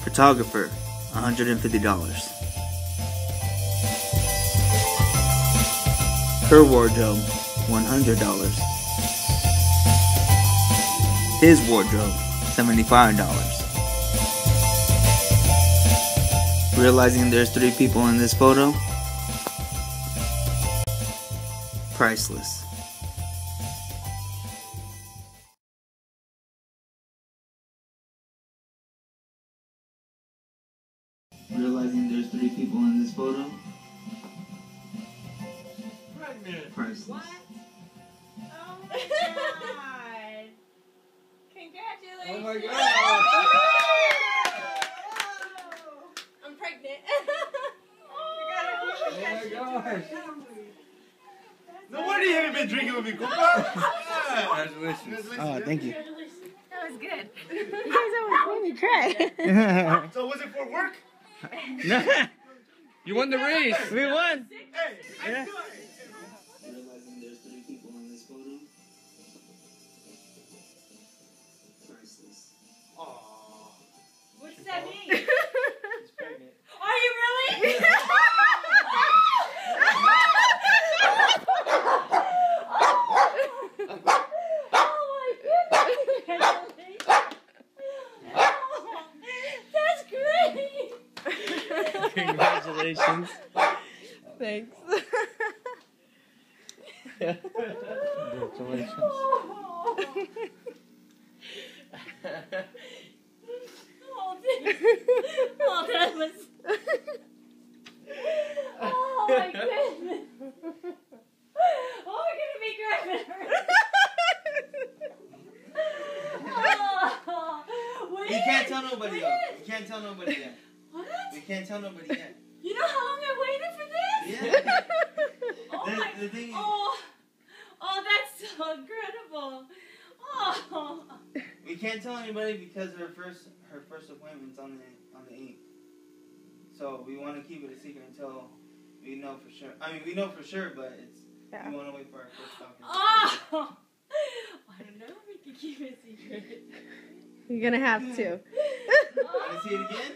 Photographer, $150. Her wardrobe, $100. His wardrobe, $75. Realizing there's 3 people in this photo, priceless. Realizing there's 3 people in this photo, priceless. What? Oh my god. Congratulations. Oh my god. I'm pregnant. Oh my gosh. No wonder you haven't been drinking with me, compa. Congratulations. Oh, thank you. That was good. You guys always made me cry. So was it for work? You won the race. We won. Hey, Yeah. Realizing there's 3 people in this photo, priceless. Aww. What does that mean? She's pregnant. Are you really? Oh my goodness. That's great. Congratulations. Thanks. Congratulations. Oh, that was. Oh my goodness. Oh, we're gonna be grabbing her. Oh, You can't tell nobody wait. though. You can't tell nobody yet. What? You can't tell nobody yet. You know how long I waited for this? Yeah. Oh, The thing is, oh, that's so incredible. Oh. we can't tell anybody because her first appointment's on the 8th. So we want to keep it a secret until we know for sure. I mean, we know for sure, but Yeah. we want to wait for our first doctor. Oh. I don't know if we can keep it secret. You're gonna have to. Want to see it again?